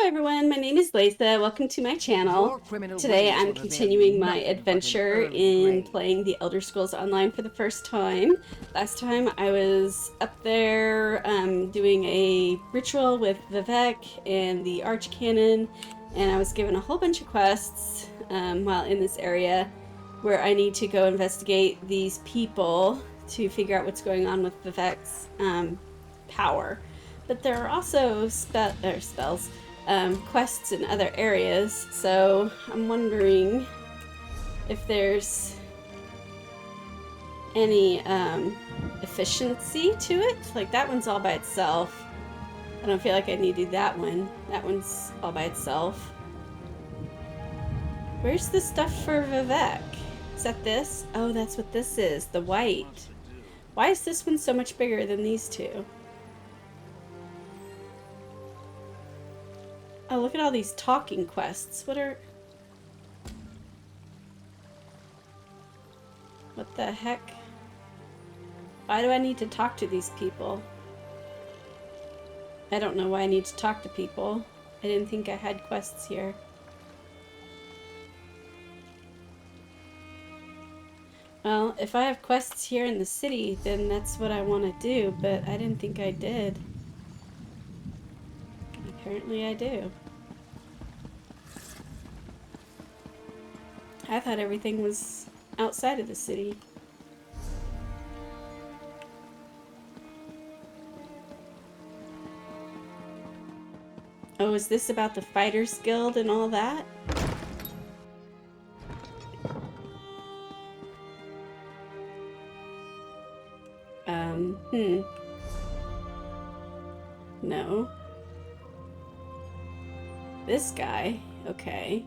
everyone, my name is Leysa. Welcome to my channel. Today I'm continuing my adventure in playing the Elder Scrolls Online for the first time. Last time I was up there doing a ritual with Vivek and the Archcanon, and I was given a whole bunch of quests while in this area where I need to go investigate these people to figure out what's going on with Vivek's power. But there are also spells, quests in other areas, so I'm wondering if there's any efficiency to it. Like, that one's all by itself. I don't feel like I need to do that one. That one's all by itself. Where's the stuff for Vivek? Is that this? Oh, that's what this is, the white. Why is this one so much bigger than these two? Oh, look at all these talking quests. What the heck? Why do I need to talk to these people? I don't know why I need to talk to people. I didn't think I had quests here. Well, if I have quests here in the city, then that's what I want to do, but I didn't think I did. Apparently I do. I thought everything was outside of the city. Oh, is this about the Fighters Guild and all that? No. This guy, okay.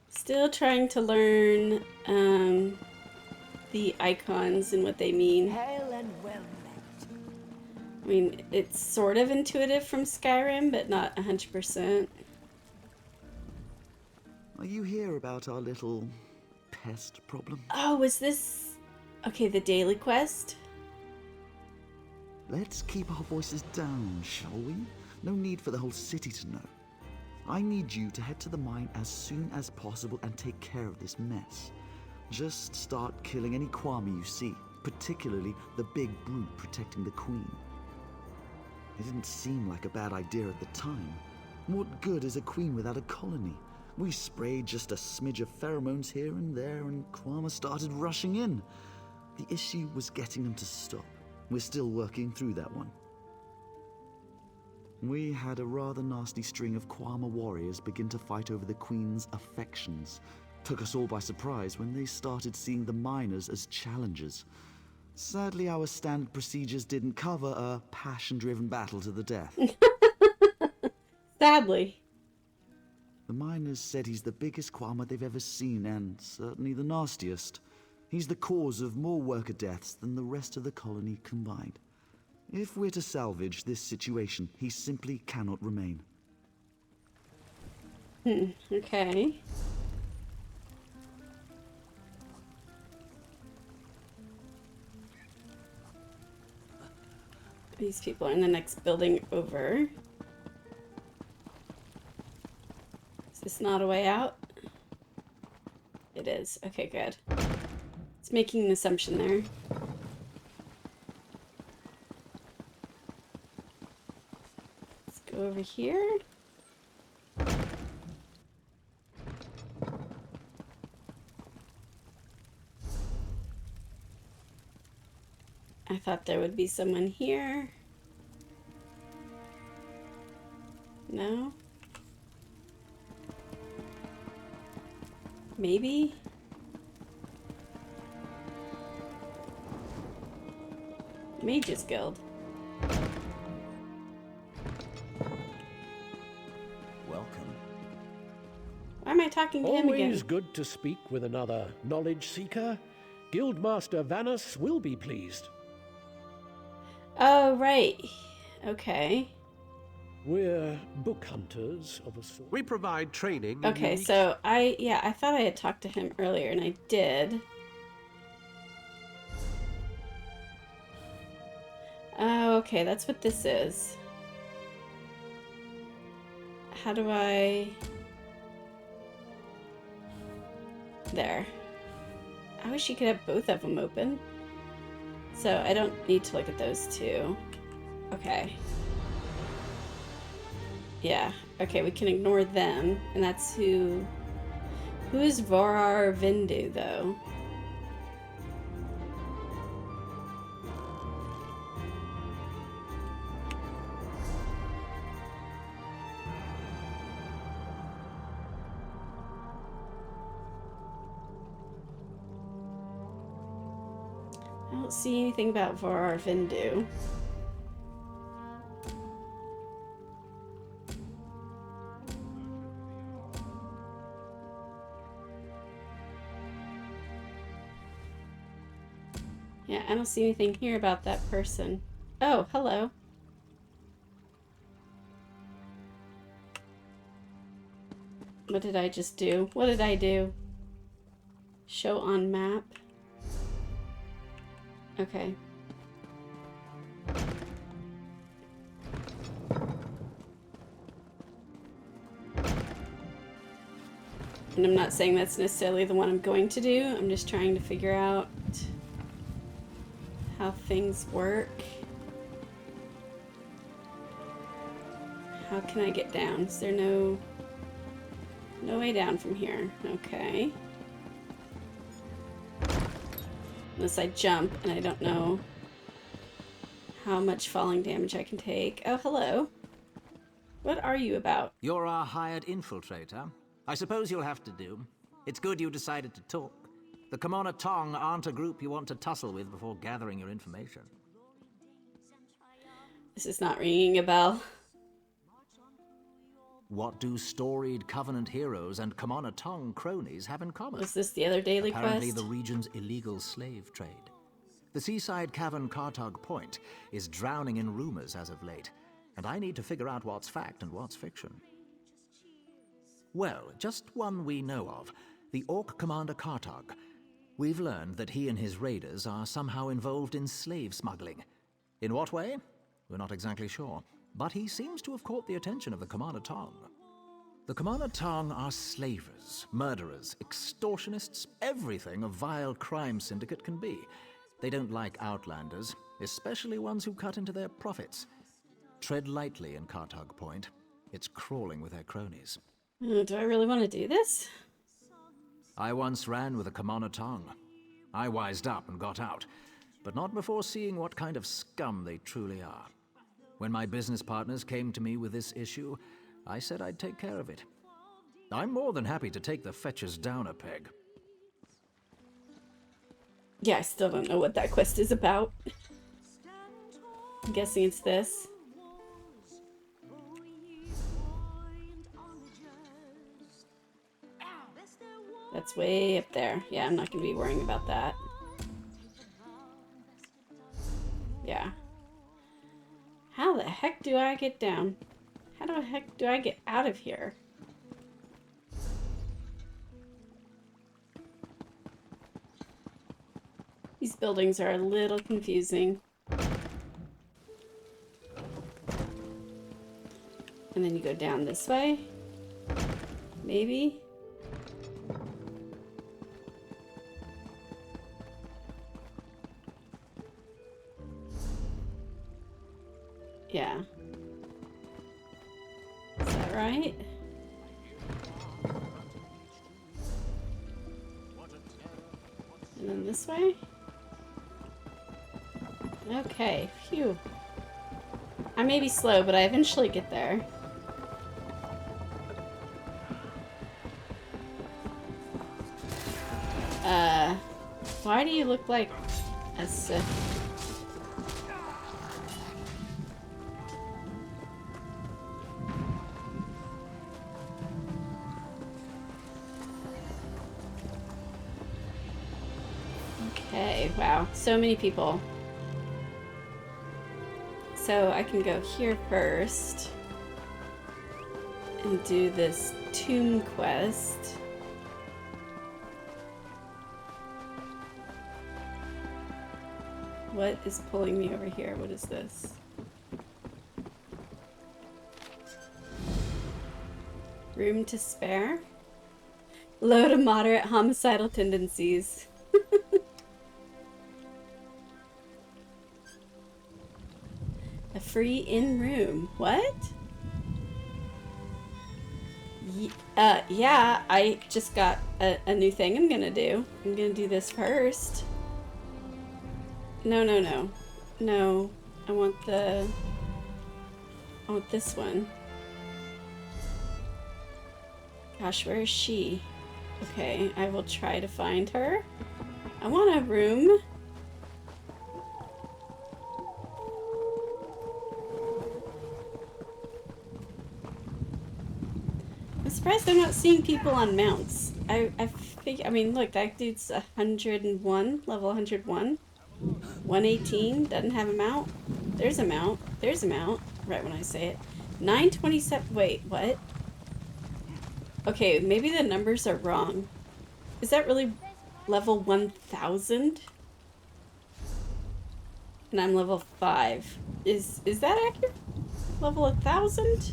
Still trying to learn the icons and what they mean. Hail and well met. I mean, it's sort of intuitive from Skyrim, but not 100%. Are you here about our little pest problem? Oh, was this... Okay, the daily quest? Let's keep our voices down, shall we? No need for the whole city to know. I need you to head to the mine as soon as possible and take care of this mess. Just start killing any Kwami you see, particularly the big brute protecting the queen. It didn't seem like a bad idea at the time. What good is a queen without a colony? We sprayed just a smidge of pheromones here and there and Kwama started rushing in. The issue was getting them to stop. We're still working through that one. We had a rather nasty string of Kwama warriors begin to fight over the Queen's affections. Took us all by surprise when they started seeing the miners as challengers. Sadly, our standard procedures didn't cover a passion-driven battle to the death. Sadly. The miners said he's the biggest Kwama they've ever seen, and certainly the nastiest. He's the cause of more worker deaths than the rest of the colony combined. If we're to salvage this situation, he simply cannot remain. Okay. These people are in the next building over. Is this not a way out? It is. Okay, good. It's making an assumption there. Over here. I thought there would be someone here. No? Maybe? Mage's Guild. Why am I talking to him again? Always good to speak with another knowledge seeker. Guildmaster Vanus will be pleased. Oh, right. Okay. We're book hunters of a sort. We provide training. Okay, so I thought I had talked to him earlier, and I did. Oh, okay, that's what this is. How do I... There. I wish you could have both of them open. So I don't need to look at those two. Okay. Yeah. Okay, we can ignore them. And that's who... Who is Vorar Vindu, though? I don't see anything about Vorar Vindu. Yeah, I don't see anything here about that person. Oh, hello. What did I just do? What did I do? Show on map. Okay. And I'm not saying that's necessarily the one I'm going to do. I'm just trying to figure out how things work. How can I get down? Is there no way down from here? Okay. Unless I jump, and I don't know how much falling damage I can take. Oh, hello. What are you about? You're our hired infiltrator. I suppose you'll have to do. It's good you decided to talk. The Kamona Tong aren't a group you want to tussle with before gathering your information. This is not ringing a bell. What do storied Covenant heroes and Kamona Tong cronies have in common? Was this the other daily Apparently quest? the region's illegal slave trade. The seaside cavern Kartog Point is drowning in rumors as of late, and I need to figure out what's fact and what's fiction. Well, just one we know of, the Orc Commander Kartog. We've learned that he and his raiders are somehow involved in slave smuggling. In what way? We're not exactly sure, but he seems to have caught the attention of the Kamana Tong. The Kamana Tong are slavers, murderers, extortionists, everything a vile crime syndicate can be. They don't like outlanders, especially ones who cut into their profits. Tread lightly in Kartog Point. It's crawling with their cronies. Do I really want to do this? I once ran with a Kamana Tong. I wised up and got out, but not before seeing what kind of scum they truly are. When my business partners came to me with this issue, I said I'd take care of it. I'm more than happy to take the fetchers down a peg. Yeah, I still don't know what that quest is about. I'm guessing it's this. That's way up there. Yeah, I'm not going to be worrying about that. Yeah. How the heck do I get down? How the heck do I get out of here? These buildings are a little confusing. And then you go down this way. Maybe. Yeah. Is that right? And then this way? Okay, phew. I may be slow, but I eventually get there. Why do you look like a Sith? Okay, wow, so many people. So I can go here first and do this tomb quest. What is pulling me over here? What is this? Room to spare? Low to moderate homicidal tendencies. A free in-room. What? Yeah, I just got a new thing I'm gonna do. I'm gonna do this first. No, no, no. No. I want this one. Gosh, where is she? Okay, I will try to find her. I want a room. I'm surprised I'm not seeing people on mounts. I mean, look, that dude's 101, level 101. 118, doesn't have a mount. There's a mount. There's a mount. Right when I say it. 927, wait, what? Okay, maybe the numbers are wrong. Is that really level 1000? And I'm level 5. Is that accurate? Level 1000?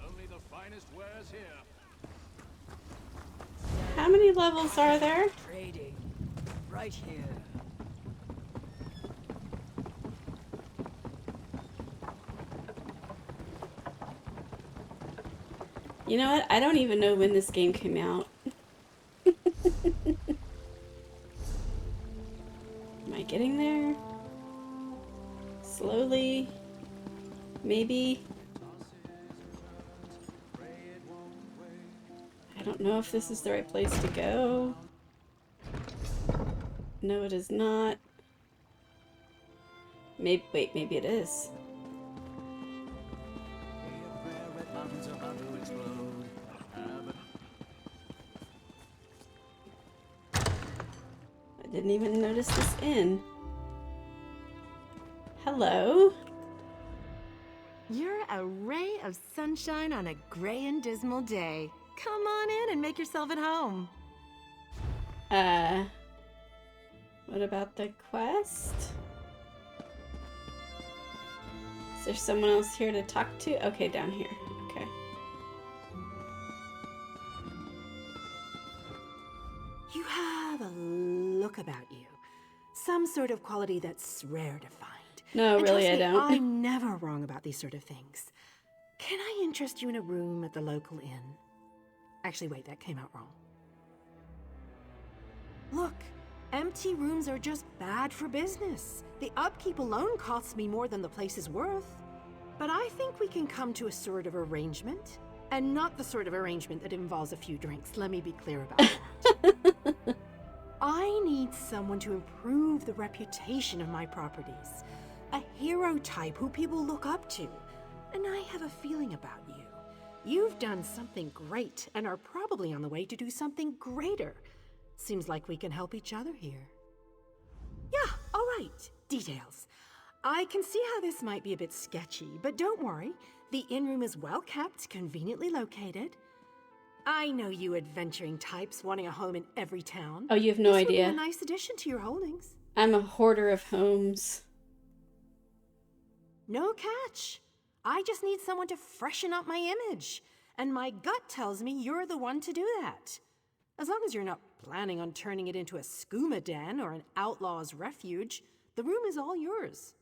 Only the finest wares here. How many levels are there? Trading. Right here. You know what? I don't even know when this game came out. Am I getting there? Slowly. Maybe. I don't know if this is the right place to go. No, it is not. Maybe, wait, maybe it is. I didn't even notice this inn. Hello? You're a ray of sunshine on a gray and dismal day. Come on in and make yourself at home. What about the quest? Is there someone else here to talk to? Okay, down here. Okay. You have a look about you. Some sort of quality that's rare to find. No, And really, trust I me, don't. I'm never wrong about these sort of things. Can I interest you in a room at the local inn? Actually, wait, that came out wrong. Look, empty rooms are just bad for business. The upkeep alone costs me more than the place is worth. But I think we can come to a sort of arrangement. And not the sort of arrangement that involves a few drinks, let me be clear about that. I need someone to improve the reputation of my properties. A hero type who people look up to. And I have a feeling about you. You've done something great and are probably on the way to do something greater. Seems like we can help each other here. Yeah, all right. Details. I can see how this might be a bit sketchy, but don't worry. The inn room is well kept, conveniently located. I know you adventuring types wanting a home in every town. Oh, you have no This idea. would be a nice addition to your holdings. I'm a hoarder of homes. No catch. I just need someone to freshen up my image. And my gut tells me you're the one to do that. As long as you're not planning on turning it into a skooma den or an outlaw's refuge, the room is all yours.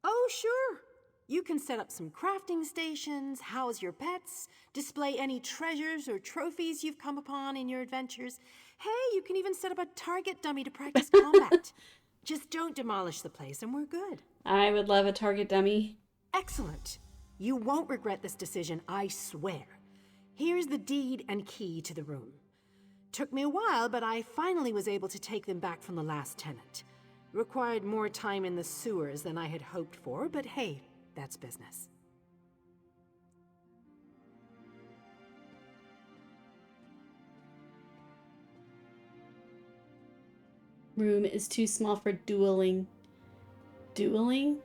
Oh, sure. You can set up some crafting stations, house your pets, display any treasures or trophies you've come upon in your adventures. Hey, you can even set up a target dummy to practice combat. Just don't demolish the place and we're good. I would love a target dummy. Excellent. You won't regret this decision, I swear. Here's the deed and key to the room. Took me a while, but I finally was able to take them back from the last tenant. Required more time in the sewers than I had hoped for, but hey, that's business. Room is too small for dueling. Dueling?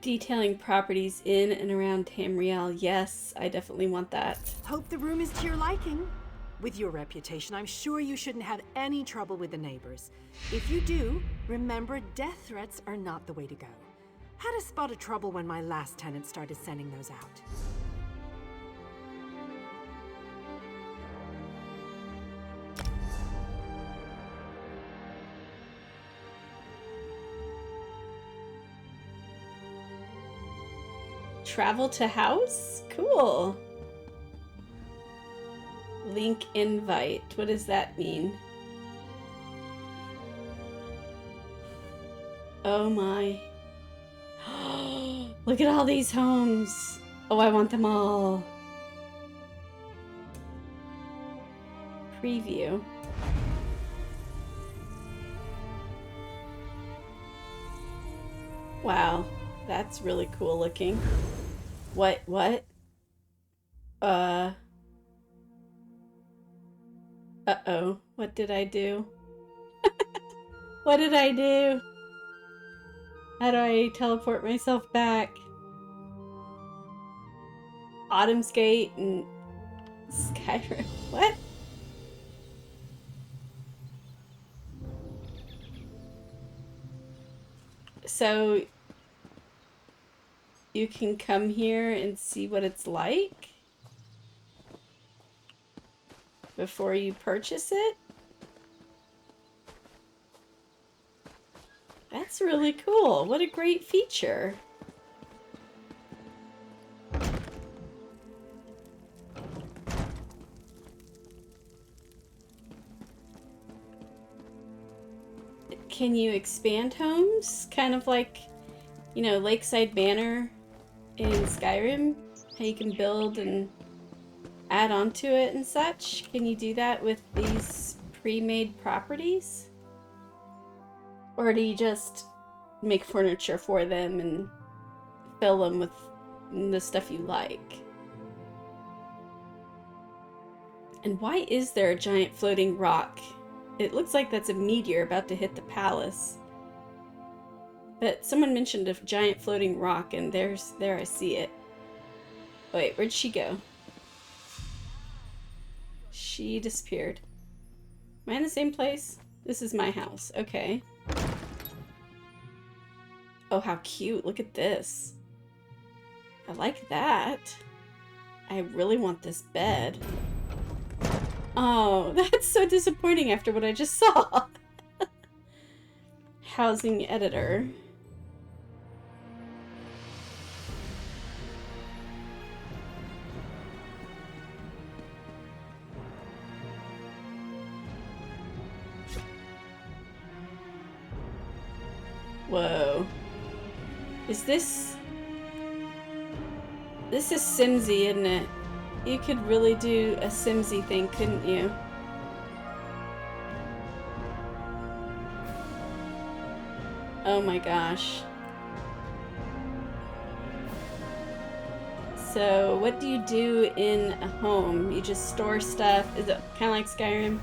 Detailing properties in and around Tamriel. Yes, I definitely want that. Hope the room is to your liking. With your reputation, I'm sure you shouldn't have any trouble with the neighbors. If you do, remember death threats are not the way to go. Had a spot of trouble when my last tenant started sending those out. Travel to house? Cool. Link invite. What does that mean? Oh my. Look at all these homes. Oh, I want them all. Preview. Wow, that's really cool looking. What? Uh-oh. What did I do? What did I do? How do I teleport myself back? Autumn's Gate and Skyrim. What? So you can come here and see what it's like before you purchase it? That's really cool. What a great feature. Can you expand homes? Kind of like, you know, Lakeside Manor in Skyrim? How you can build and add on to it and such? Can you do that with these pre-made properties? Or do you just make furniture for them and fill them with the stuff you like? And why is there a giant floating rock? It looks like that's a meteor about to hit the palace. But someone mentioned a giant floating rock, and there I see it. Wait, where'd she go? She disappeared. Am I in the same place? This is my house. Okay. Oh, how cute. Look at this. I like that. I really want this bed. Oh, that's so disappointing after what I just saw. Housing editor. Whoa. Is this... This is Simsy, isn't it? You could really do a Simsy thing, couldn't you? Oh my gosh. So, what do you do in a home? You just store stuff? Is it kind of like Skyrim?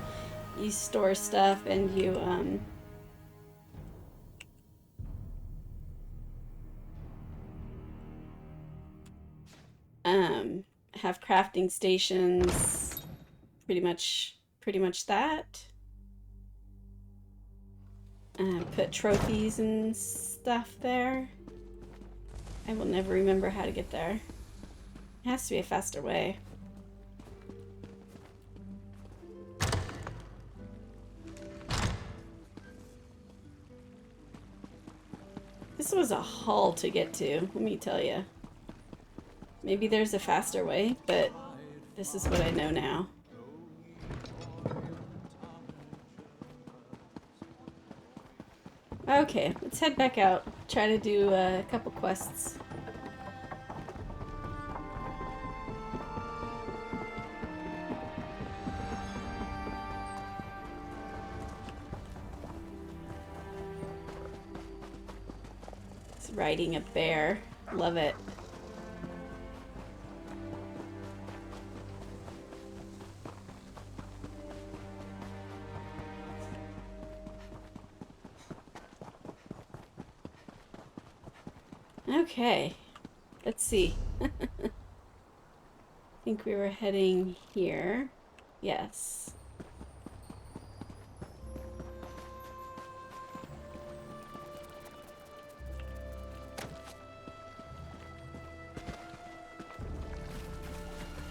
You store stuff and you, have crafting stations, pretty much that. Put trophies and stuff there. I will never remember how to get there. It has to be a faster way. This was a haul to get to, let me tell you. Maybe there's a faster way, but this is what I know now. Okay, let's head back out. Try to do a couple quests. It's riding a bear. Love it. Okay, let's see. I think we were heading here. Yes.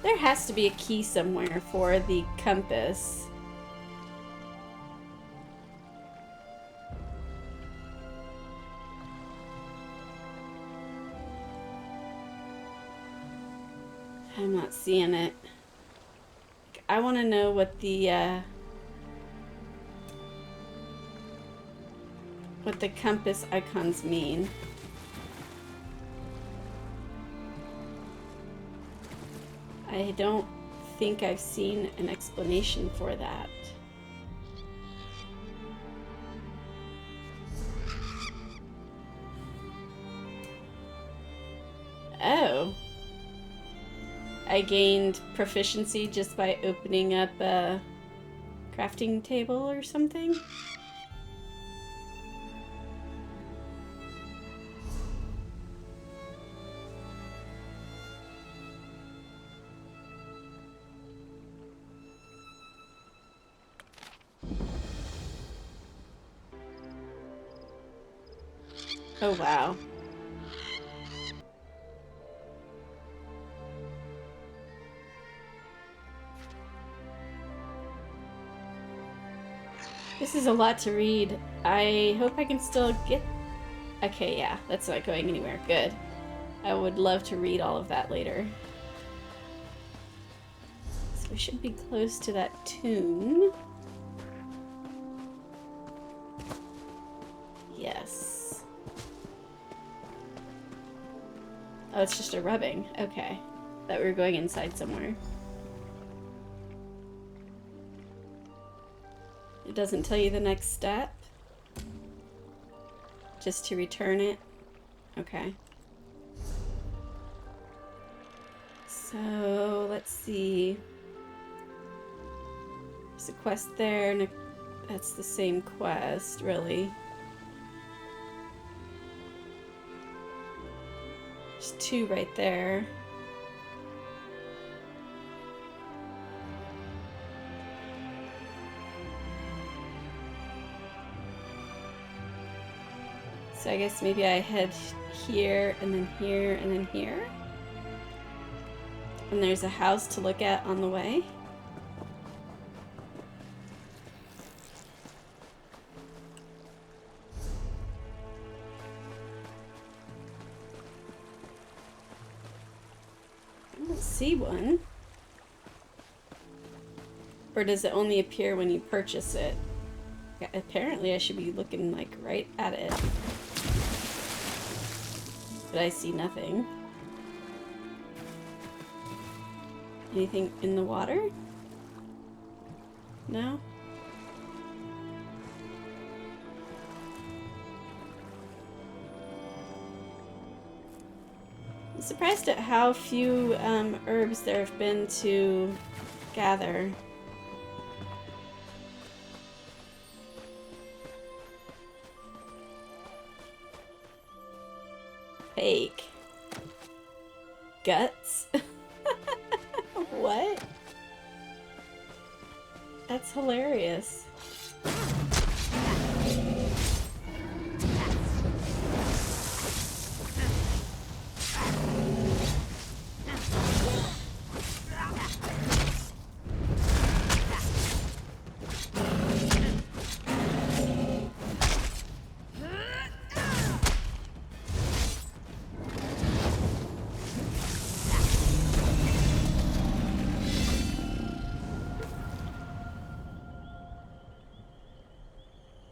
There has to be a key somewhere for the compass. I'm not seeing it. I want to know what the compass icons mean. I don't think I've seen an explanation for that. Oh. I gained proficiency just by opening up a crafting table or something. Oh, wow. This is a lot to read. I hope I can still get... Okay, yeah, that's not going anywhere. Good. I would love to read all of that later. So we should be close to that tomb. Yes. Oh, it's just a rubbing. Okay. Thought we were going inside somewhere. It doesn't tell you the next step. Just to return it. Okay. So, let's see. There's a quest there, and that's the same quest, really. There's two right there. So I guess maybe I head here, and then here, and then here. And there's a house to look at on the way. I don't see one. Or does it only appear when you purchase it? Yeah, apparently I should be looking like right at it. But I see nothing. Anything in the water? No? I'm surprised at how few herbs there have been to gather. Fake. Guts? What? That's hilarious.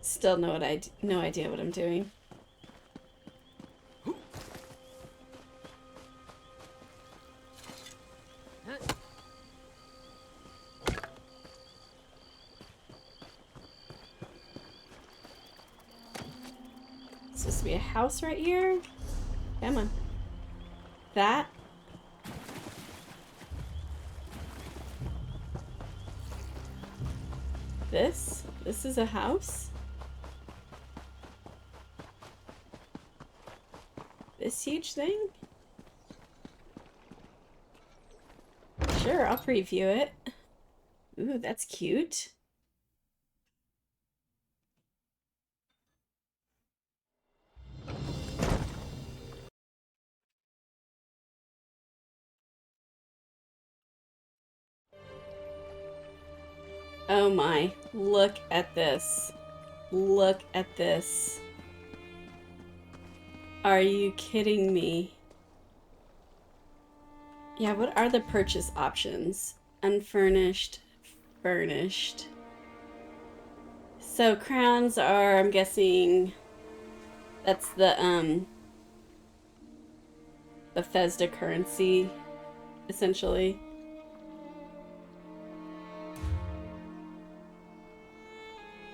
Still no idea what I'm doing. It's supposed to be a house right here. Come on. That. This is a house. This huge thing? Sure, I'll preview it. Ooh, that's cute. Oh my, look at this. Look at this. Are you kidding me? Yeah, what are the purchase options? Unfurnished, furnished. So crowns are, I'm guessing, that's the Bethesda currency, essentially.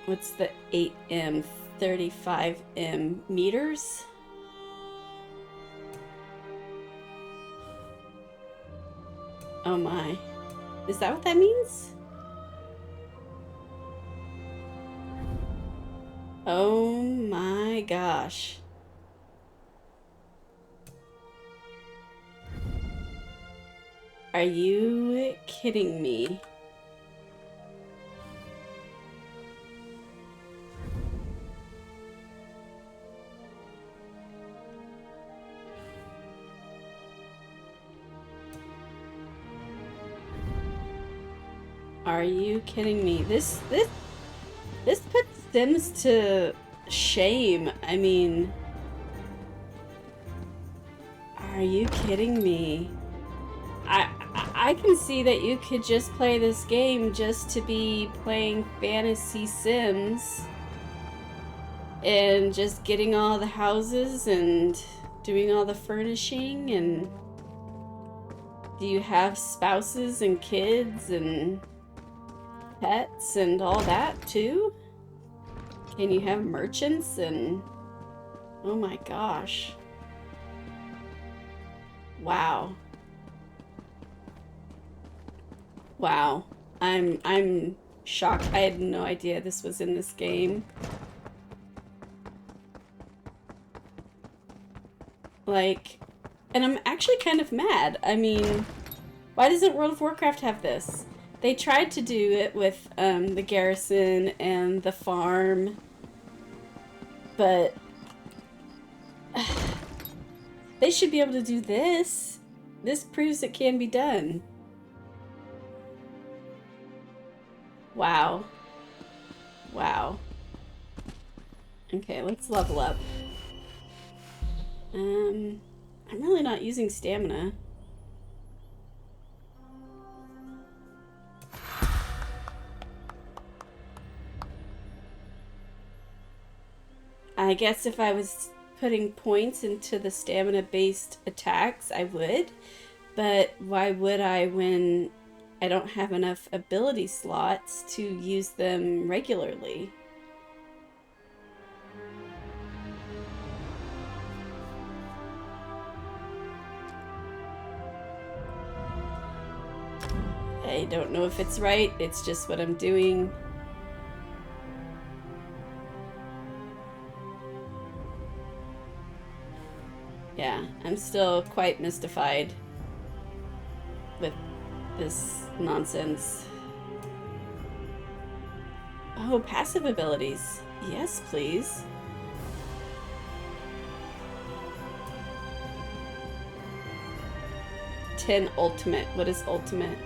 What's the 8M, 35M meters? Oh my. Is that what that means? Oh my gosh. Are you kidding me? Are you kidding me? This puts Sims to shame. I mean, are you kidding me? I can see that you could just play this game just to be playing fantasy Sims and just getting all the houses and doing all the furnishing. And do you have spouses and kids and pets and all that too? Can you have merchants and oh my gosh. Wow. Wow. I'm shocked. I had no idea this was in this game. Like, and I'm actually kind of mad. I mean, why doesn't World of Warcraft have this? They tried to do it with the garrison and the farm, but they should be able to do this. This proves it can be done. Wow. Wow. Okay, let's level up. I'm really not using stamina. I guess if I was putting points into the stamina-based attacks, I would. But why would I when I don't have enough ability slots to use them regularly? I don't know if it's right. It's just what I'm doing. Yeah, I'm still quite mystified with this nonsense. Oh, passive abilities. Yes, please. Ultimate. What is ultimate?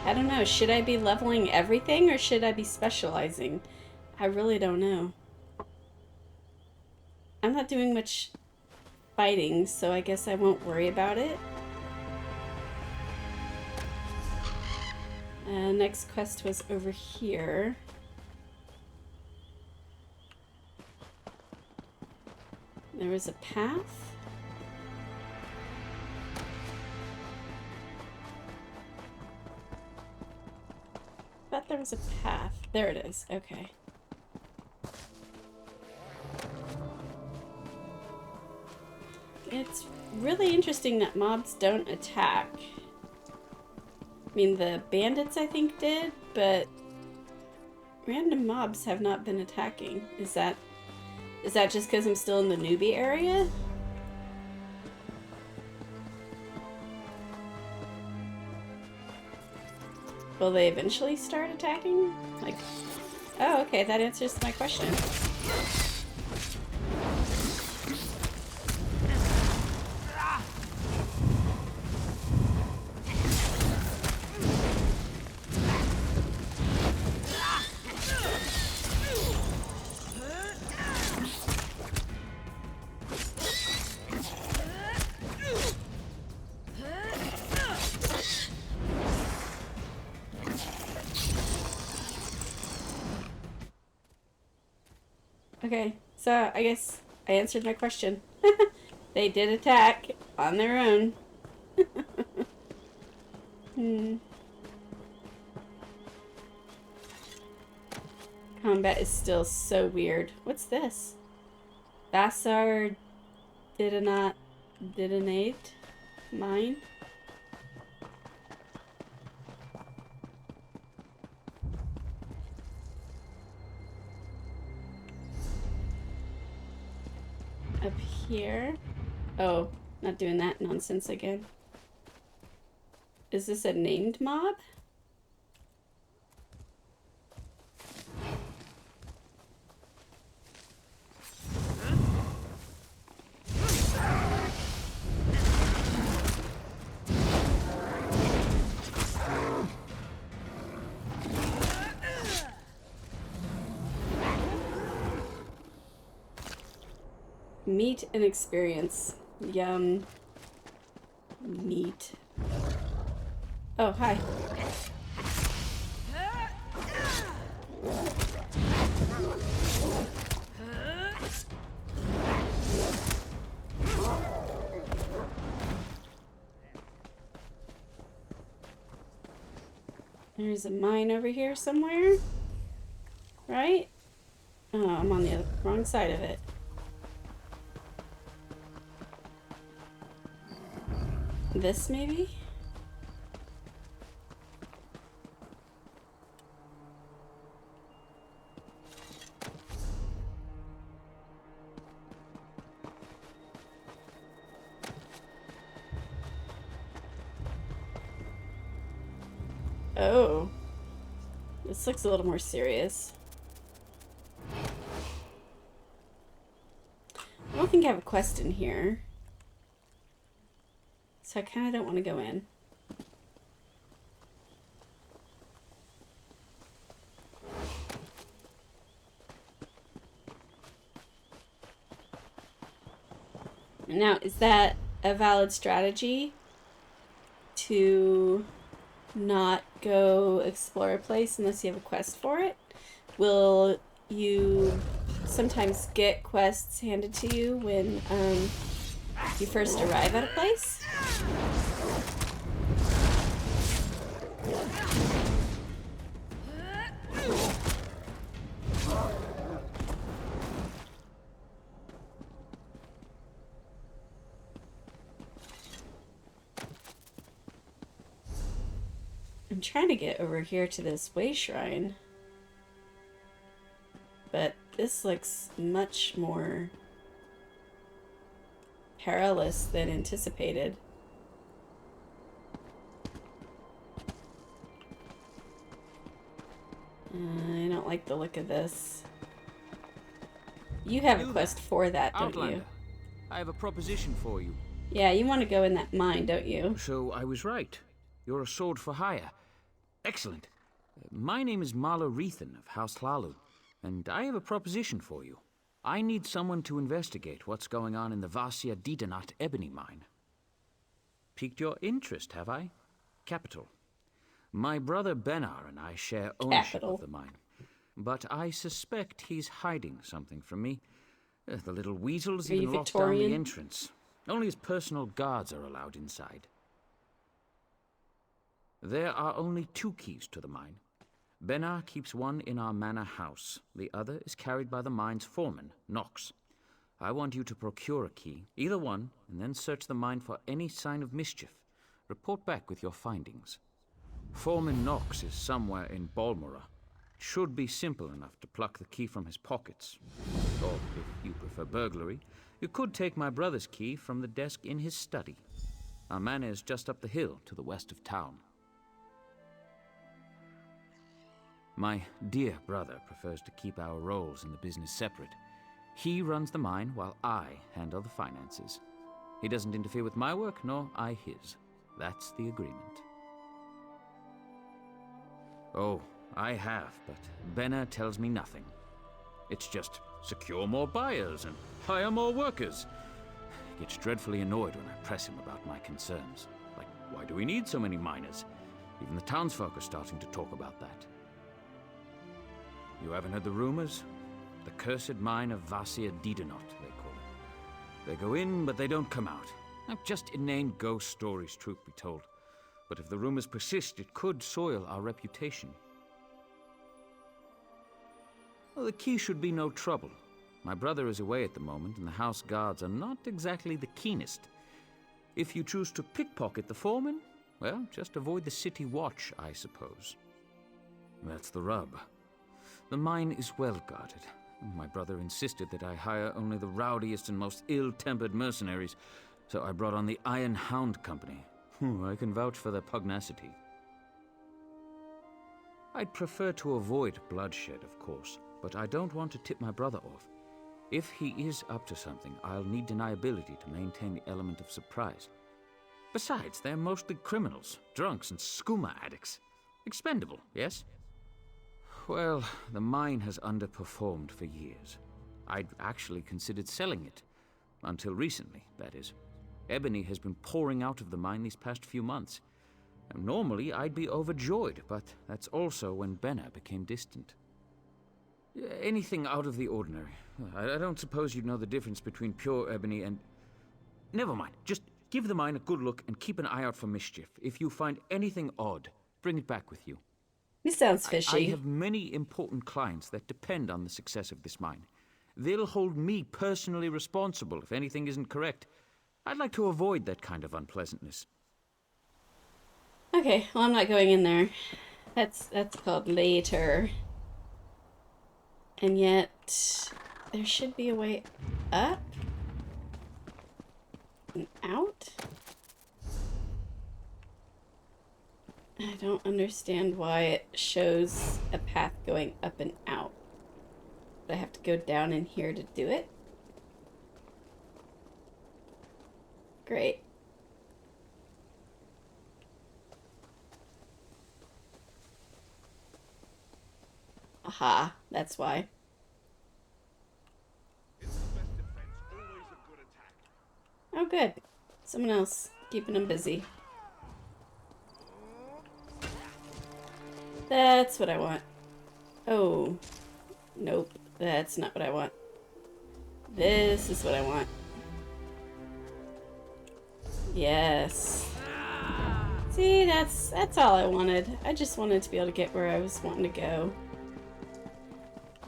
I don't know. Should I be leveling everything or should I be specializing? I really don't know. I'm not doing much fighting, so I guess I won't worry about it. Next quest was over here. There was a path. I thought there was a path. There it is. Okay. It's really interesting that mobs don't attack. I mean, the bandits I think did, but random mobs have not been attacking. Is that just because I'm still in the newbie area? Will they eventually start attacking? Like, oh, okay, that answers my question. Okay, so I guess I answered my question. They did attack on their own. Combat is still so weird. What's this? Vassar detonate mine? Up here. Oh, not doing that nonsense again. Is this a named mob? Meat and experience. Yum. Meat. Oh, hi. There's a mine over here somewhere. Right? Oh, I'm on the wrong side of it. This maybe? Oh. This looks a little more serious. I don't think I have a quest in here. So I kind of don't want to go in. Now, is that a valid strategy to not go explore a place unless you have a quest for it? Will you sometimes get quests handed to you when you first arrive at a place? I'm trying to get over here to this way shrine, but this looks much more perilous than anticipated. I don't like the look of this. You have a quest for that, don't you? I have a proposition for you. Yeah, you want to go in that mine, don't you? So I was right. You're a sword for hire. Excellent. My name is Marla Rethan of House Hlalu, and I have a proposition for you. I need someone to investigate what's going on in the Vasya Didanat ebony mine. Piqued your interest, have I? Capital. My brother Benar and I share ownership of the mine, but I suspect he's hiding something from me. The little weasel's even locked down the entrance. Only his personal guards are allowed inside. There are only 2 keys to the mine. Benar keeps one in our manor house. The other is carried by the mine's foreman, Nox. I want you to procure a key, either one, and then search the mine for any sign of mischief. Report back with your findings. Foreman Knox is somewhere in Balmora. It should be simple enough to pluck the key from his pockets. Or, if you prefer burglary, you could take my brother's key from the desk in his study. Our manor is just up the hill to the west of town. My dear brother prefers to keep our roles in the business separate. He runs the mine while I handle the finances. He doesn't interfere with my work, nor I his. That's the agreement. Oh, I have, but Benner tells me nothing. It's just secure more buyers and hire more workers. He gets dreadfully annoyed when I press him about my concerns. Like, why do we need so many miners? Even the townsfolk are starting to talk about that. You haven't heard the rumors? The cursed mine of Vasia Didenot, they call it. They go in, but they don't come out. Now, just inane ghost stories, truth be told. But if the rumors persist, it could soil our reputation. Well, the key should be no trouble. My brother is away at the moment, and the house guards are not exactly the keenest. If you choose to pickpocket the foreman, well, just avoid the city watch, I suppose. That's the rub. The mine is well guarded. My brother insisted that I hire only the rowdiest and most ill-tempered mercenaries, so I brought on the Iron Hound Company. I can vouch for their pugnacity. I'd prefer to avoid bloodshed, of course, but I don't want to tip my brother off. If he is up to something, I'll need deniability to maintain the element of surprise. Besides, they're mostly criminals, drunks, and skooma addicts. Expendable, yes? Well, the mine has underperformed for years. I'd actually considered selling it. Until recently, that is. Ebony has been pouring out of the mine these past few months. And normally, I'd be overjoyed, but that's also when Benner became distant. Anything out of the ordinary. I don't suppose you'd know the difference between pure ebony and... Never mind. Just give the mine a good look and keep an eye out for mischief. If you find anything odd, bring it back with you. This sounds fishy. I have many important clients that depend on the success of this mine. They'll hold me personally responsible if anything isn't correct. I'd like to avoid that kind of unpleasantness. Okay, well, I'm not going in there. That's called later. And yet, there should be a way up and out. I don't understand why it shows a path going up and out. I have to go down in here to do it. Great. Aha, that's why. Oh, good. Someone else keeping him busy. That's what I want. Oh, nope. That's not what I want. This is what I want. Yes. See, that's all I wanted. I just wanted to be able to get where I was wanting to go.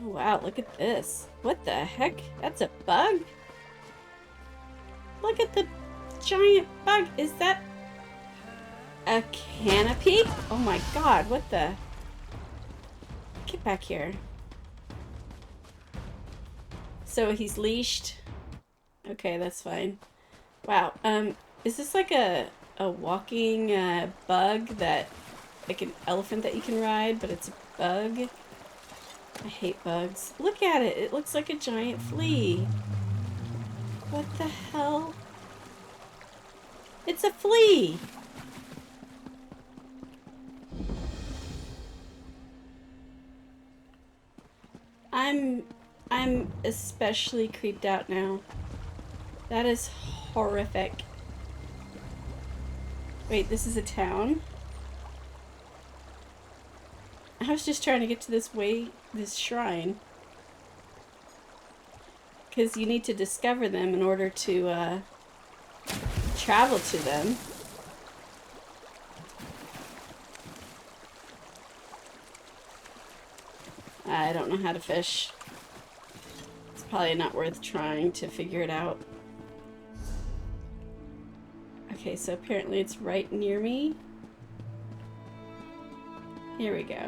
Oh, wow, look at this. What the heck? That's a bug? Look at the giant bug. Is that a canopy? Oh my god, what the... Get back here. So he's leashed. Okay, that's fine. Wow, is this like a walking bug that... like an elephant that you can ride, but it's a bug? I hate bugs. Look at it. It looks like a giant flea. What the hell? It's a flea! I'm especially creeped out now. That is horrific. Wait, this is a town? I was just trying to get to this shrine. Because you need to discover them in order to travel to them. I don't know how to fish. It's probably not worth trying to figure it out. Okay, so apparently it's right near me. Here we go.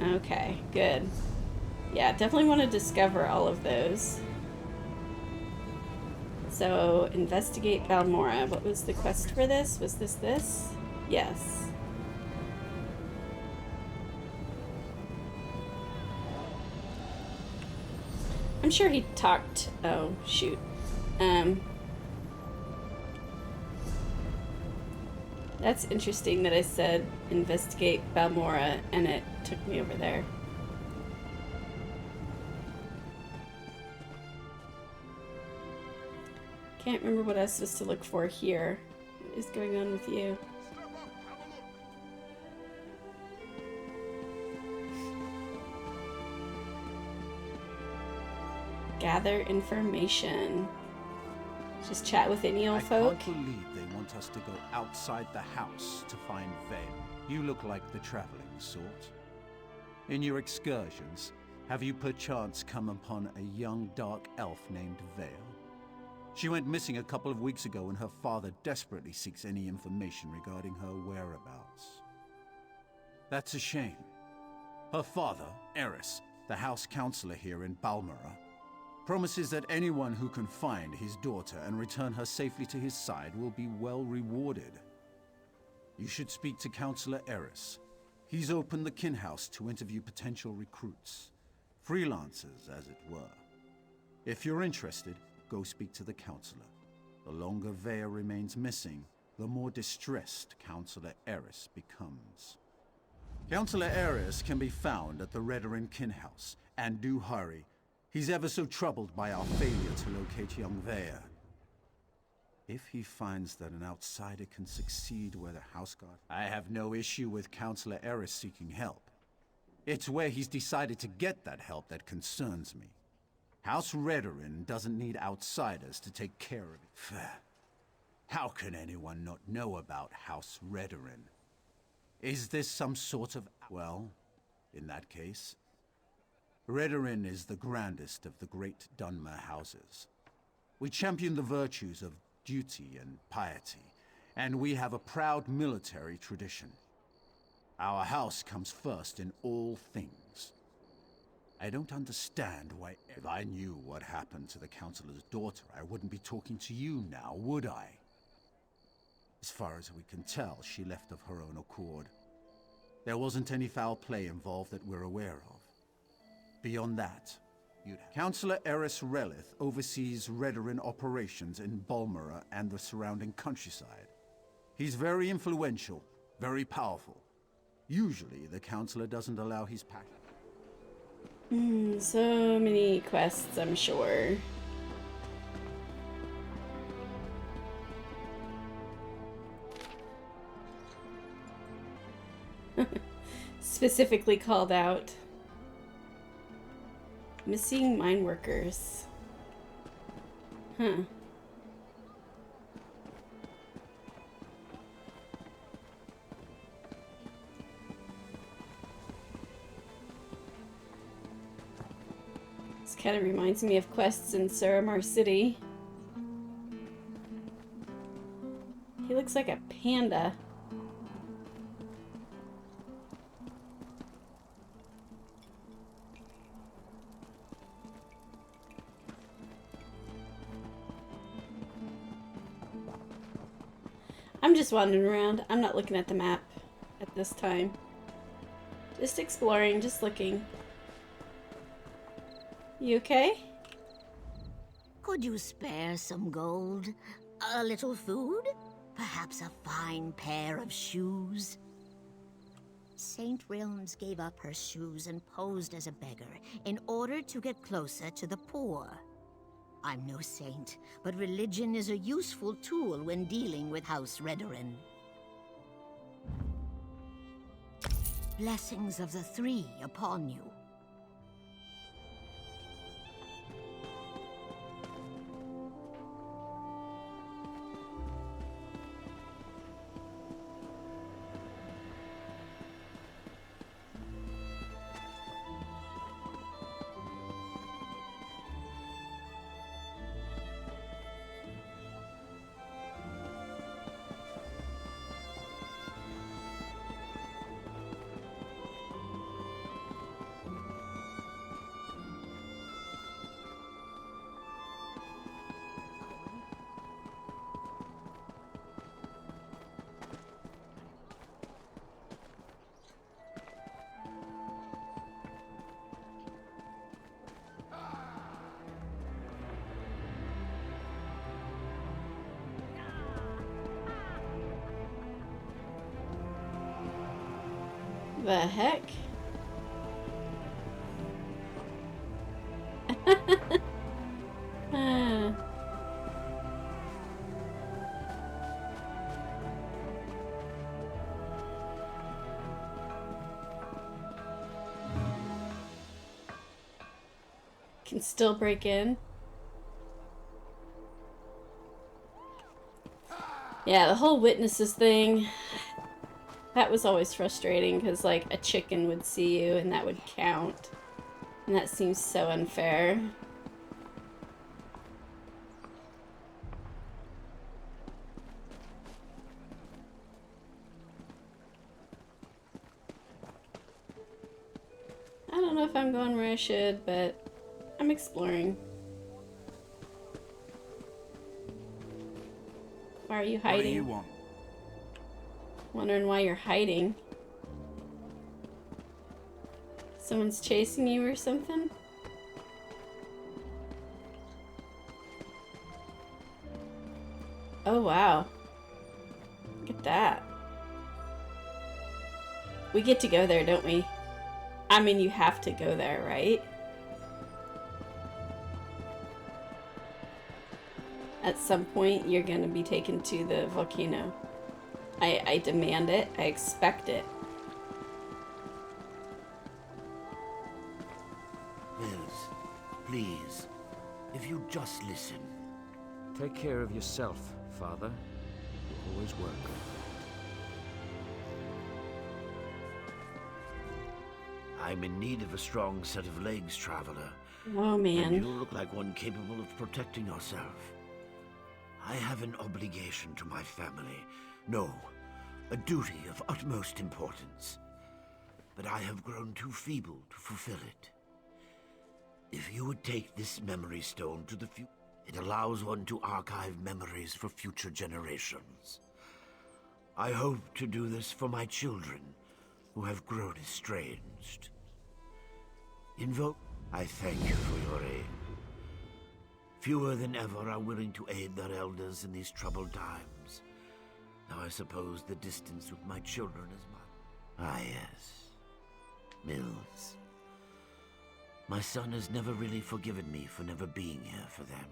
Okay, good. Yeah, definitely want to discover all of those. So, investigate Balmora. What was the quest for this? Was this? Yes. I'm sure he talked. Oh, shoot. That's interesting that I said investigate Balmora and it took me over there. Can't remember what I was supposed to look for here. What is going on with you? Gather information. Just chat with any old folk. I can't believe they want us to go outside the house to find Vale. You look like the traveling sort. In your excursions, have you perchance come upon a young dark elf named Vale? She went missing a couple of weeks ago and her father desperately seeks any information regarding her whereabouts. That's a shame. Her father, Eris, the house counselor here in Balmora, promises that anyone who can find his daughter and return her safely to his side will be well rewarded. You should speak to Counselor Eris. He's opened the kin house to interview potential recruits. Freelancers, as it were. If you're interested, go speak to the counselor. The longer Vea remains missing, the more distressed Counselor Eris becomes. Counselor Eris can be found at the Redoran kin house, and do hurry. He's ever so troubled by our failure to locate young Vea. If he finds that an outsider can succeed where the houseguard... I have no issue with Counselor Eris seeking help. It's where he's decided to get that help that concerns me. House Redoran doesn't need outsiders to take care of it. How can anyone not know about House Redoran? Is this some sort of... Well, in that case... Redoran is the grandest of the great Dunmer houses. We champion the virtues of duty and piety, and we have a proud military tradition. Our house comes first in all things. I don't understand why... If I knew what happened to the Counselor's daughter, I wouldn't be talking to you now, would I? As far as we can tell, she left of her own accord. There wasn't any foul play involved that we're aware of. Beyond that, Counselor Eris Relith oversees Redoran operations in Balmora and the surrounding countryside. He's very influential, very powerful. Usually, the Counselor doesn't allow his pack. So many quests, I'm sure. Specifically called out. Missing mine workers. Huh. This kind of reminds me of quests in Suramar City. He looks like a panda. I'm just wandering around. I'm not looking at the map at this time. Just exploring, just looking. You okay? Could you spare some gold? A little food? Perhaps a fine pair of shoes? Saint Realms gave up her shoes and posed as a beggar in order to get closer to the poor. I'm no saint, but religion is a useful tool when dealing with House Redoran. Blessings of the Three upon you. the heck? Ah. Can still break in. Yeah, the whole witnesses thing, that was always frustrating because, like, a chicken would see you and that would count. And that seems so unfair. I don't know if I'm going where I should, but I'm exploring. Why are you hiding? What do you want? Wondering why you're hiding. Someone's chasing you or something? Oh wow. Look at that. We get to go there, don't we? I mean, you have to go there, right? At some point, you're gonna be taken to the volcano. I demand it. I expect it. Mills, please, if you just listen. Take care of yourself, Father. You always work. I'm in need of a strong set of legs, Traveler. Oh, man. And you look like one capable of protecting yourself. I have an obligation to my family. No, a duty of utmost importance. But I have grown too feeble to fulfill it. If you would take this memory stone to the future, it allows one to archive memories for future generations. I hope to do this for my children, who have grown estranged. I thank you for your aid. Fewer than ever are willing to aid their elders in these troubled times. Now I suppose the distance with my children is Ah, yes. Mills. My son has never really forgiven me for never being here for them.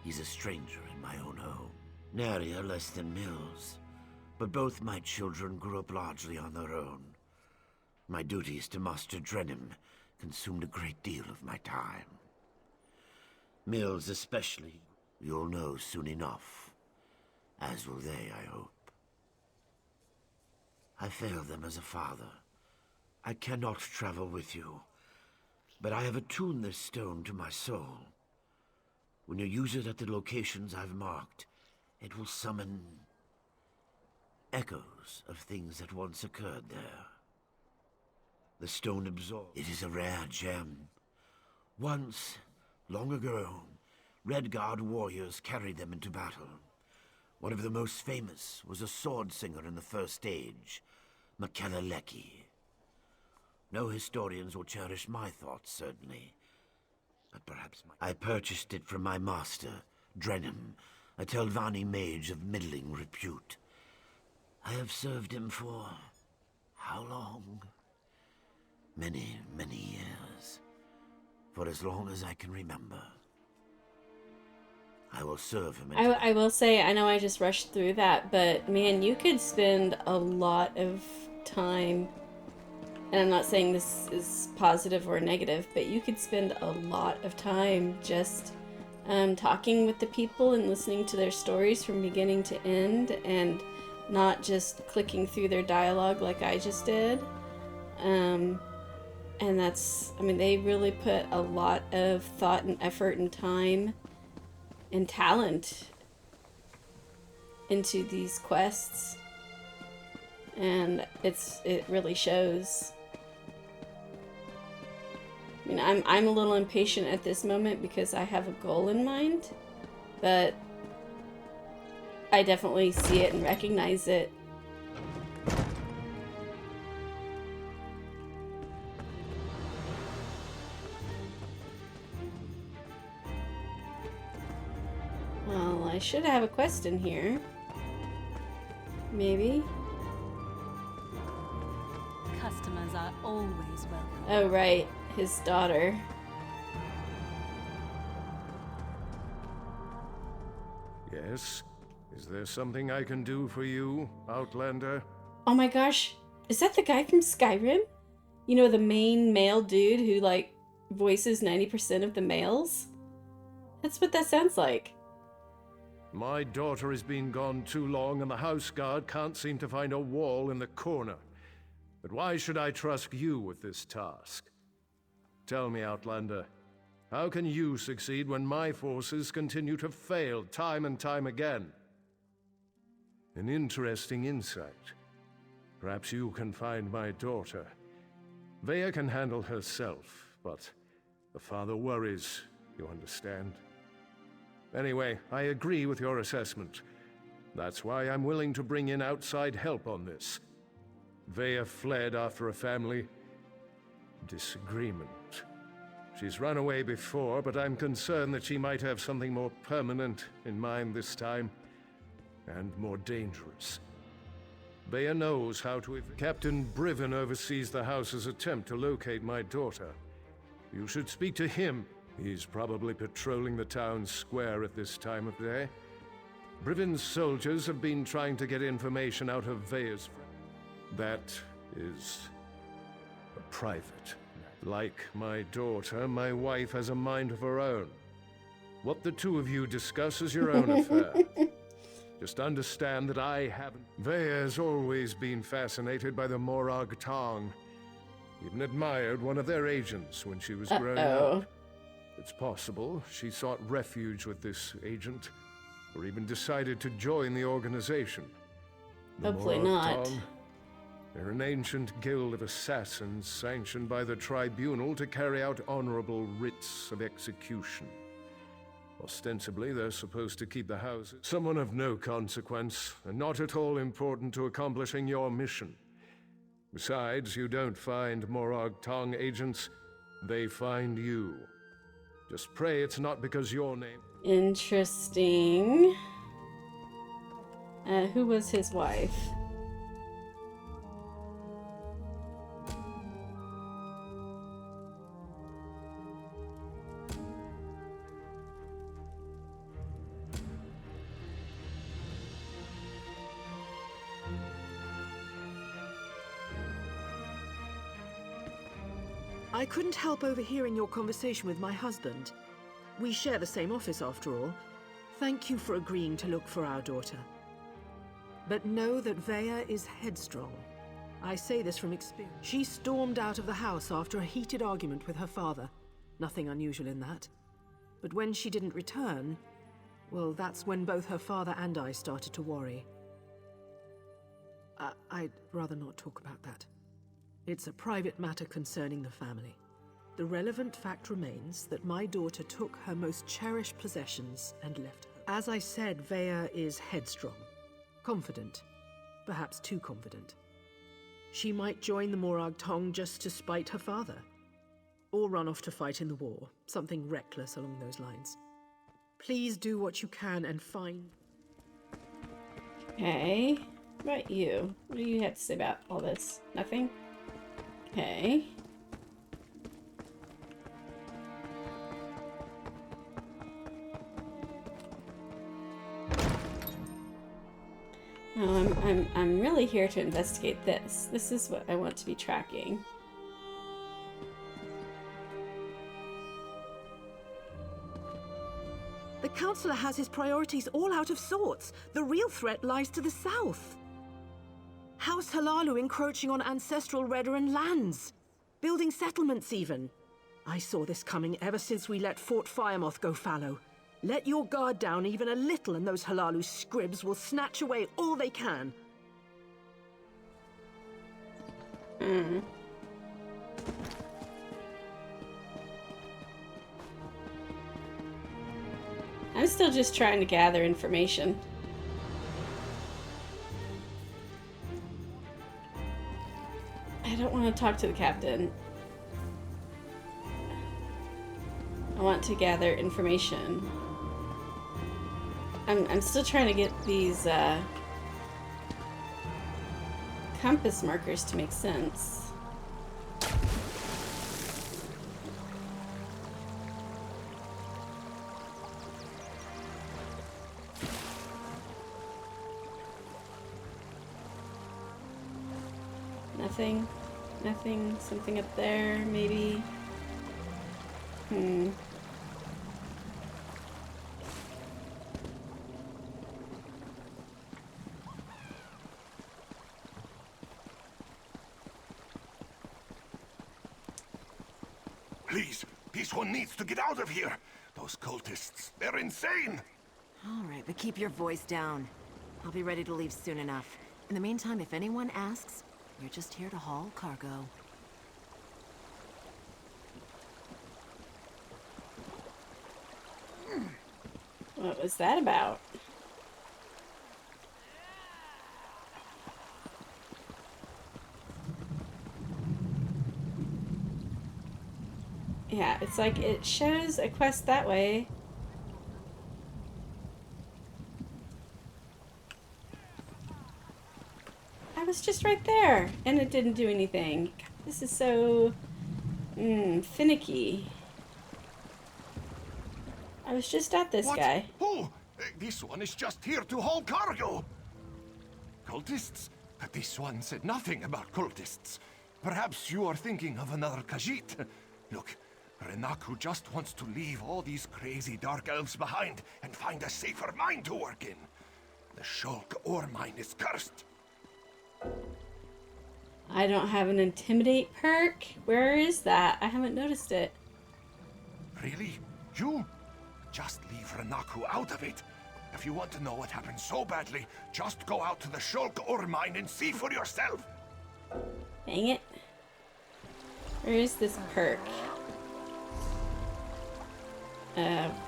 He's a stranger in my own home. Narier less than Mills. But both my children grew up largely on their own. My duties to Master Drenim consumed a great deal of my time. Mills especially, you'll know soon enough. As will they, I hope. I failed them as a father. I cannot travel with you, but I have attuned this stone to my soul. When you use it at the locations I've marked, it will summon echoes of things that once occurred there. The stone absorbs. It is a rare gem. Once, long ago, Redguard warriors carried them into battle. One of the most famous was a sword singer in the First Age, Makeleleki. No historians will cherish my thoughts, certainly. But perhaps I purchased it from my master, Drenim, a Telvanni mage of middling repute. I have served him for how long? Many, many years. For as long as I can remember. I will serve him. I will say, I know I just rushed through that, but man, you could spend a lot of time, and I'm not saying this is positive or negative, but you could spend a lot of time just talking with the people and listening to their stories from beginning to end, and not just clicking through their dialogue like I just did. And that's, I mean, they really put a lot of thought and effort and time and talent into these quests, and it really shows. I mean, I'm a little impatient at this moment because I have a goal in mind, but I definitely see it and recognize it. Well, I should have a quest in here. Maybe. always welcome. Oh, right. His daughter. Yes? Is there something I can do for you, Outlander? Oh my gosh. Is that the guy from Skyrim? You know, the main male dude who, like, voices 90% of the males? That's what that sounds like. My daughter has been gone too long and the house guard can't seem to find a wall in the corner. But why should I trust you with this task? Tell me, Outlander, how can you succeed when my forces continue to fail time and time again? An interesting insight. Perhaps you can find my daughter. Vea can handle herself, but the father worries, you understand? Anyway, I agree with your assessment. That's why I'm willing to bring in outside help on this. Vea fled after a family disagreement. She's run away before, but I'm concerned that she might have something more permanent in mind this time, and more dangerous. Vea knows how to... Captain Briven oversees the house's attempt to locate my daughter. You should speak to him. He's probably patrolling the town square at this time of day. Briven's soldiers have been trying to get information out of Vea's... That is... private. Like my daughter, my wife has a mind of her own. What the two of you discuss is your own affair. Just understand that I haven't... Vea's always been fascinated by the Molag Bal. Even admired one of their agents when she was growing up. It's possible she sought refuge with this agent, or even decided to join the organization. Hopefully not. They're an ancient guild of assassins sanctioned by the tribunal to carry out honorable writs of execution. Ostensibly, they're supposed to keep the house. Someone of no consequence, and not at all important to accomplishing your mission. Besides, you don't find Molag Bal agents, they find you. Just pray it's not because your name... Interesting. Who was his wife? I couldn't help overhearing your conversation with my husband. We share the same office after all. Thank you for agreeing to look for our daughter. But know that Vea is headstrong. I say this from experience. She stormed out of the house after a heated argument with her father. Nothing unusual in that. But when she didn't return, well, that's when both her father and I started to worry. I'd rather not talk about that. It's a private matter concerning the family. The relevant fact remains that my daughter took her most cherished possessions and left her. As I said, Vea is headstrong. Confident. Perhaps too confident. She might join the Molag Bal just to spite her father. Or run off to fight in the war. Something reckless along those lines. Please do what you can and find... Okay. What about you? What do you have to say about all this? Nothing? Okay. No, I'm really here to investigate this. This is what I want to be tracking. The Counselor has his priorities all out of sorts. The real threat lies to the south. House Halalu encroaching on ancestral Redoran lands. Building settlements even. I saw this coming ever since we let Fort Firemoth go fallow. Let your guard down even a little and those Halalu scribs will snatch away all they can. I'm still just trying to gather information. I don't want to talk to the captain. I want to gather information. I'm still trying to get these compass markers to make sense. Nothing. Nothing. Something up there, maybe. Please, this one needs to get out of here. Those cultists, they're insane. All right, but keep your voice down. I'll be ready to leave soon enough. In the meantime, if anyone asks, you're just here to haul cargo. What was that about? Yeah, it's like it shows a quest that way. I was just right there, and it didn't do anything. This is so finicky. I was just at this guy. Oh, this one is just here to haul cargo. Cultists? But this one said nothing about cultists. Perhaps you are thinking of another Khajiit. Look, Renaku just wants to leave all these crazy dark elves behind and find a safer mine to work in. The Shulk ore mine is cursed. I don't have an intimidate perk. Where is that? I haven't noticed it. Really? You? Just leave Renaku out of it. If you want to know what happened so badly, just go out to the Shulk ore mine and see for yourself. Dang it. Where is this perk?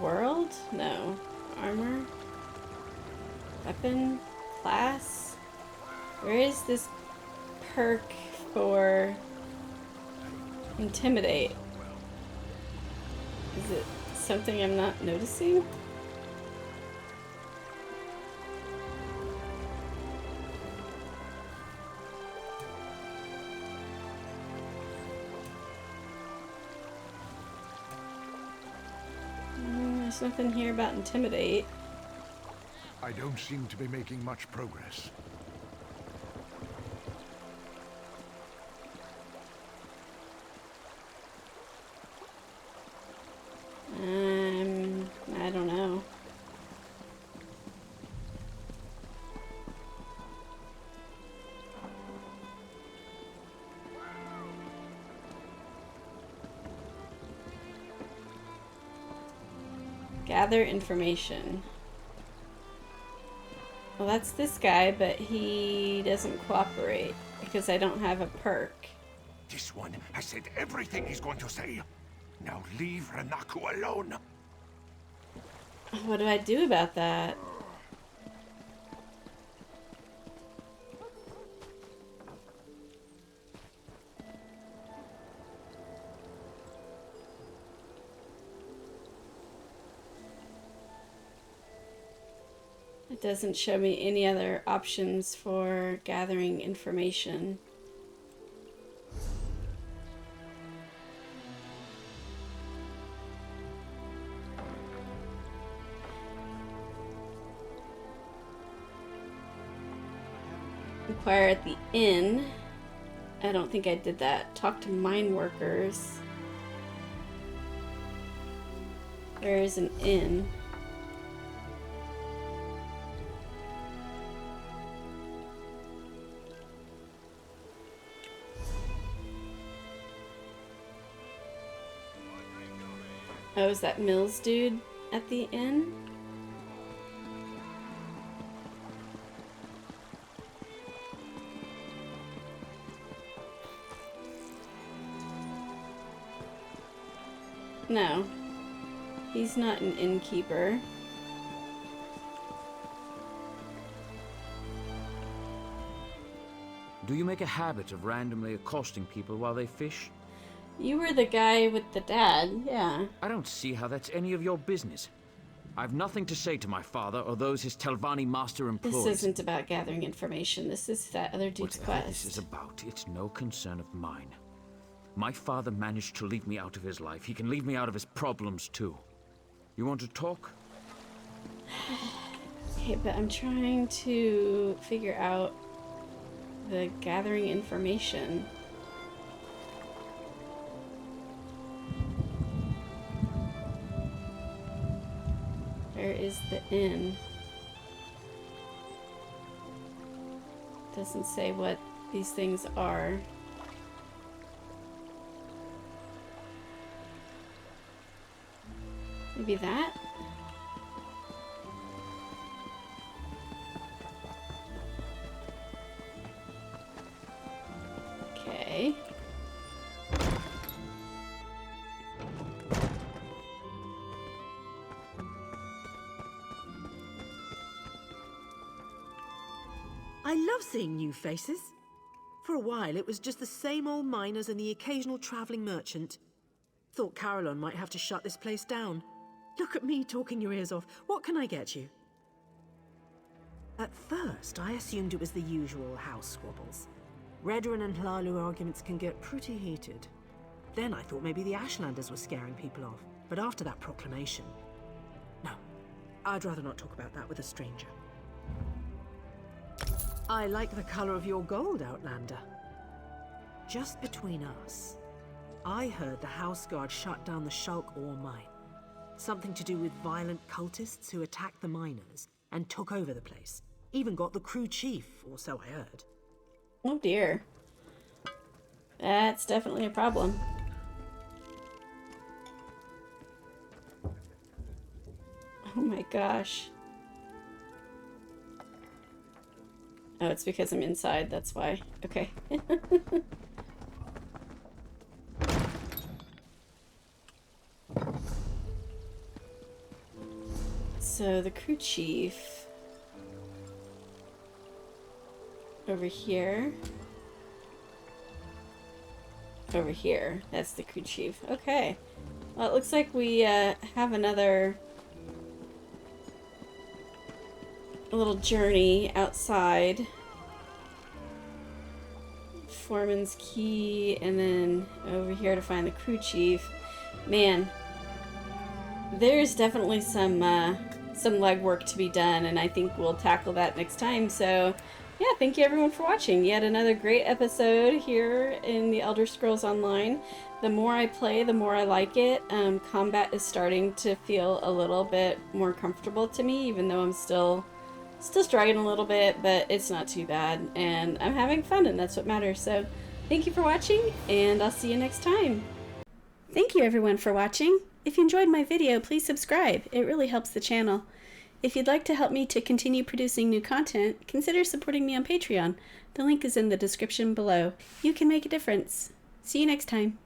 World? No. Armor? Weapon? Class? Where is this perk for intimidate? Is it something I'm not noticing? There's nothing here about intimidate. I don't seem to be making much progress. I don't know. Gather information. Well, that's this guy, but he doesn't cooperate because I don't have a perk. This one has said everything he's going to say. Now leave Renaku alone. What do I do about that? It doesn't show me any other options for gathering information. Inquire at the inn. I don't think I did that. Talk to mine workers. There is an inn. Oh, is that Mills dude at the inn? No, he's not an innkeeper. Do you make a habit of randomly accosting people while they fish? You were the guy with the dad, yeah. I don't see how that's any of your business. I've nothing to say to my father or those his Telvanni master employs. This isn't about gathering information. This is that other dude's Whatever quest. this is about, it's no concern of mine. My father managed to leave me out of his life. He can leave me out of his problems, too. You want to talk? Okay, but I'm trying to figure out The gathering information. Where is the inn? Doesn't say what these things are. Maybe that? Okay. I love seeing new faces. For a while, it was just the same old miners and the occasional traveling merchant. Thought Caroline might have to shut this place down. Look at me talking your ears off. What can I get you? At first, I assumed it was the usual house squabbles. Redoran and Hlalu arguments can get pretty heated. Then I thought maybe the Ashlanders were scaring people off. But after that proclamation... No, I'd rather not talk about that with a stranger. I like the color of your gold, Outlander. Just between us, I heard the House Guard shut down the Shulk ore mine. Something to do with violent cultists who attacked the miners and took over the place. Even got the crew chief, or so I heard. Oh dear. That's definitely a problem. Oh my gosh. Oh, it's because I'm inside, that's why. Okay. So the crew chief over here. Over here. That's the crew chief. Okay. Well, it looks like we have another little journey outside. Foreman's key, and then over here to find the crew chief. Man, there's definitely some legwork to be done, and I think we'll tackle that next time. So yeah, thank you everyone for watching. Yet another great episode here in the Elder Scrolls Online. The more I play, the more I like it. Combat is starting to feel a little bit more comfortable to me, even though I'm still struggling a little bit, but it's not too bad, and I'm having fun, and that's what matters. So thank you for watching, and I'll see you next time. Thank you everyone for watching. If you enjoyed my video, please subscribe. It really helps the channel. If you'd like to help me to continue producing new content, consider supporting me on Patreon. The link is in the description below. You can make a difference. See you next time.